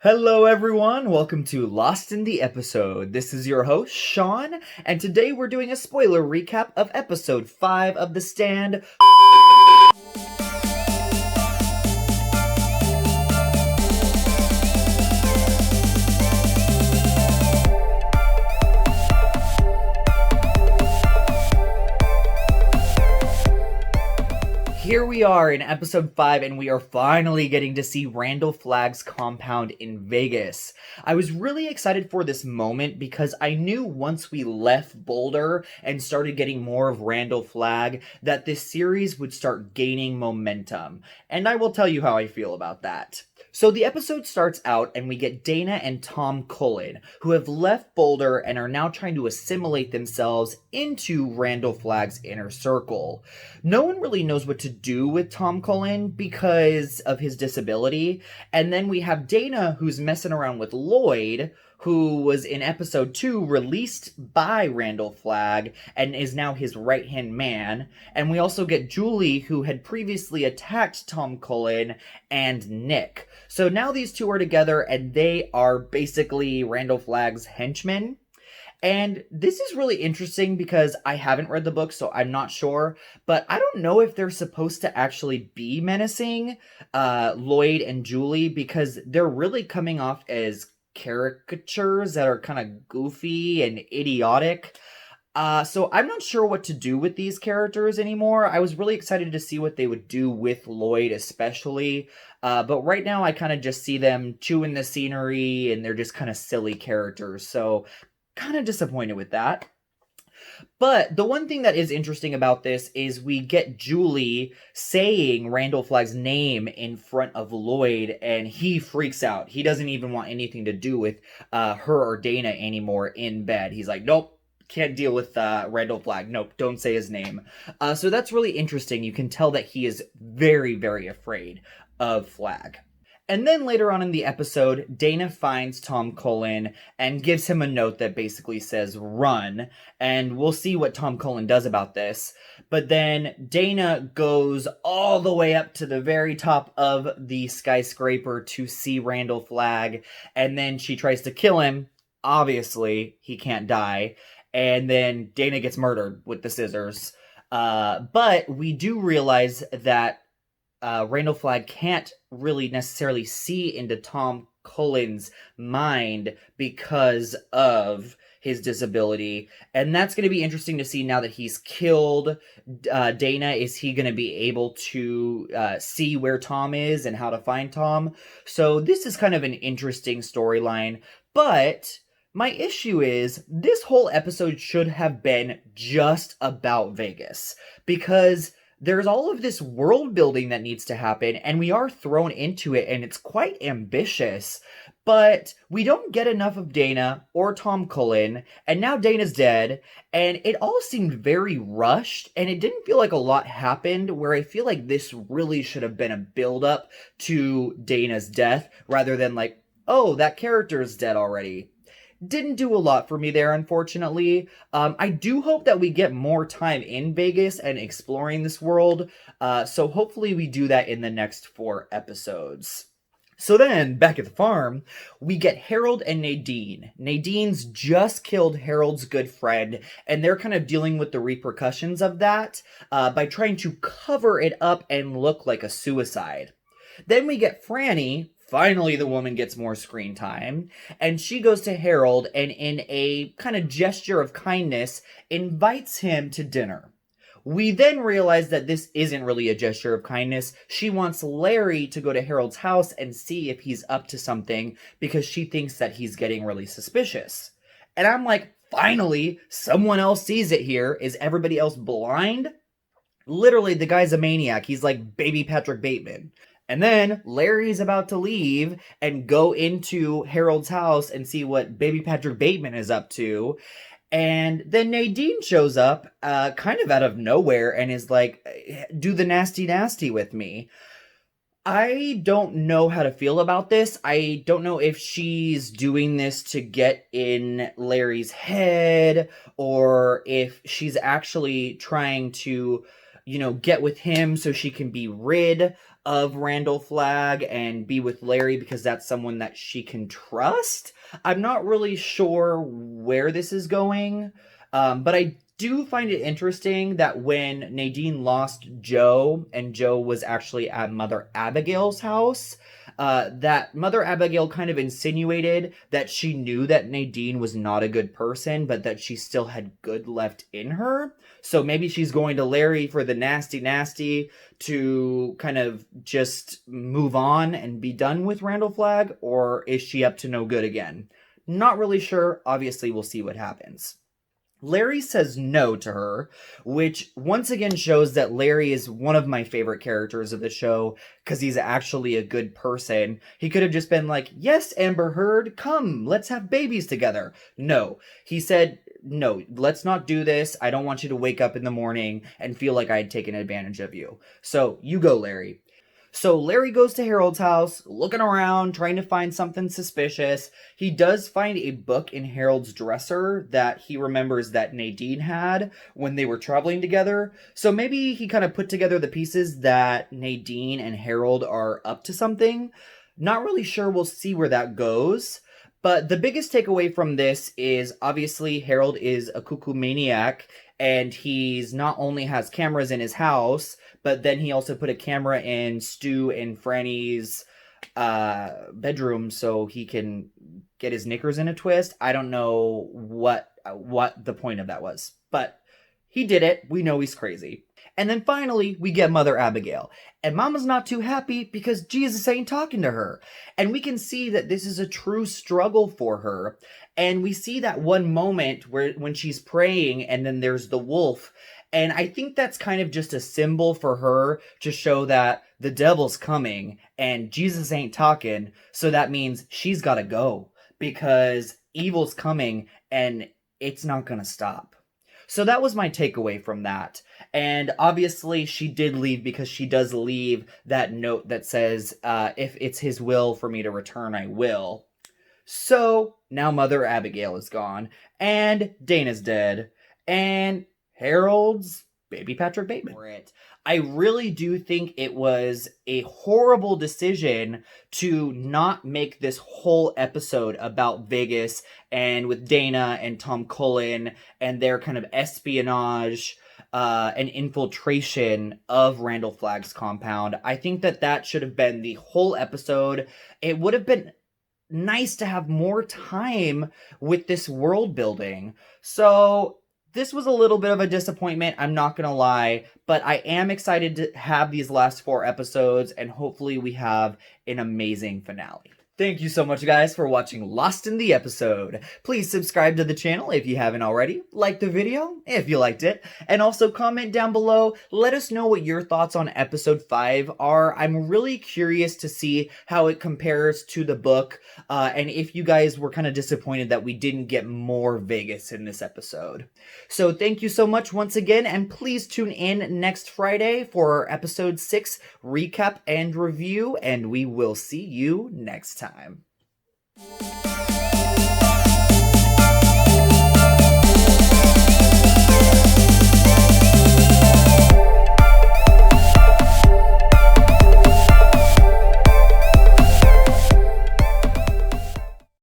Hello, everyone. Welcome to Lost in the Episode. This is your host, Shawn, and today we're doing a spoiler recap of episode 5 of The Stand. Here we are in episode 5, and we are finally getting to see Randall Flagg's compound in Vegas. I was really excited for this moment because I knew once we left Boulder and started getting more of Randall Flagg that this series would start gaining momentum. And I will tell you how I feel about that. So the episode starts out and we get Dana and Tom Cullen, who have left Boulder and are now trying to assimilate themselves into Randall Flagg's inner circle. No one really knows what to do with Tom Cullen because of his disability. And then we have Dana, who's messing around with Lloyd, who was in episode 2 released by Randall Flagg and is now his right-hand man. And we also get Julie, who had previously attacked Tom Cullen, and Nick. So now these two are together and they are basically Randall Flagg's henchmen. And this is really interesting because I haven't read the book, so I'm not sure. But I don't know if they're supposed to actually be menacing Lloyd and Julie, because they're really coming off as caricatures that are kind of goofy and idiotic. So I'm not sure what to do with these characters anymore. I was really excited to see what they would do with Lloyd especially. But right now I kind of just see them chewing the scenery and they're just kind of silly characters. So kind of disappointed with that. But the one thing that is interesting about this is we get Julie saying Randall Flagg's name in front of Lloyd, and he freaks out. He doesn't even want anything to do with her or Dana anymore in bed. He's like, nope, can't deal with Randall Flagg. Nope, don't say his name. So that's really interesting. You can tell that he is very, very afraid of Flagg. And then later on in the episode, Dana finds Tom Cullen and gives him a note that basically says, run. And we'll see what Tom Cullen does about this. But then Dana goes all the way up to the very top of the skyscraper to see Randall Flagg. And then she tries to kill him. Obviously, he can't die. And then Dana gets murdered with the scissors. But we do realize that Randall Flagg can't really necessarily see into Tom Cullen's mind because of his disability, and that's going to be interesting to see now that he's killed Dana. Is he going to be able to see where Tom is and how to find Tom? So this is kind of an interesting storyline, but my issue is this whole episode should have been just about Vegas, because there's all of this world building that needs to happen, and we are thrown into it, and it's quite ambitious, but we don't get enough of Dana or Tom Cullen, and now Dana's dead, and it all seemed very rushed, and it didn't feel like a lot happened, where I feel like this really should have been a build-up to Dana's death, rather than like, oh, that character is dead already. Didn't do a lot for me there, unfortunately. I do hope that we get more time in Vegas and exploring this world, so hopefully we do that in the next 4 episodes. So then, back at the farm, we get Harold and Nadine. Nadine's just killed Harold's good friend, and they're kind of dealing with the repercussions of that by trying to cover it up and look like a suicide. Then we get Franny. Finally, the woman gets more screen time, and she goes to Harold and in a kind of gesture of kindness, invites him to dinner. We then realize that this isn't really a gesture of kindness. She wants Larry to go to Harold's house and see if he's up to something because she thinks that he's getting really suspicious. And I'm like, finally, someone else sees it here. Is everybody else blind? Literally, the guy's a maniac. He's like baby Patrick Bateman. And then Larry's about to leave and go into Harold's house and see what baby Patrick Bateman is up to. And then Nadine shows up kind of out of nowhere and is like, do the nasty nasty with me. I don't know how to feel about this. I don't know if she's doing this to get in Larry's head or if she's actually trying to get with him so she can be rid of Randall Flagg and be with Larry because that's someone that she can trust. I'm not really sure where this is going, but I do find it interesting that when Nadine lost Joe, and Joe was actually at Mother Abigail's house, that Mother Abigail kind of insinuated that she knew that Nadine was not a good person, but that she still had good left in her. So maybe she's going to Larry for the nasty, nasty to kind of just move on and be done with Randall Flagg, or is she up to no good again? Not really sure. Obviously, we'll see what happens. Larry says no to her, which once again shows that Larry is one of my favorite characters of the show because he's actually a good person. He could have just been like, yes, Amber Heard, come, let's have babies together. No, he said, no, let's not do this. I don't want you to wake up in the morning and feel like I had taken advantage of you. So you go, Larry. So Larry goes to Harold's house, looking around, trying to find something suspicious. He does find a book in Harold's dresser that he remembers that Nadine had when they were traveling together. So maybe he kind of put together the pieces that Nadine and Harold are up to something. Not really sure. We'll see where that goes. But the biggest takeaway from this is obviously Harold is a cuckoo maniac, and he's not only has cameras in his house, but then he also put a camera in Stu and Franny's bedroom so he can get his knickers in a twist. I don't know what the point of that was, but he did it. We know he's crazy. And then finally, we get Mother Abigail. And Mama's not too happy because Jesus ain't talking to her. And we can see that this is a true struggle for her. And we see that one moment when she's praying and then there's the wolf. And I think that's kind of just a symbol for her to show that the devil's coming and Jesus ain't talking. So that means she's got to go because evil's coming and it's not going to stop. So that was my takeaway from that. And obviously she did leave because she does leave that note that says, if it's his will for me to return, I will. So now Mother Abigail is gone and Dana's dead and Harold's baby Patrick Bateman. I really do think it was a horrible decision to not make this whole episode about Vegas and with Dana and Tom Cullen and their kind of espionage and infiltration of Randall Flagg's compound. I think that should have been the whole episode. It would have been nice to have more time with this world building. So this was a little bit of a disappointment, I'm not gonna lie, but I am excited to have these last 4 episodes, and hopefully we have an amazing finale. Thank you so much, guys, for watching Lost in the Episode. Please subscribe to the channel if you haven't already. Like the video if you liked it. And also comment down below. Let us know what your thoughts on episode 5 are. I'm really curious to see how it compares to the book. And if you guys were kind of disappointed that we didn't get more Vegas in this episode. So thank you so much once again. And please tune in next Friday for our episode 6 recap and review. And we will see you next time.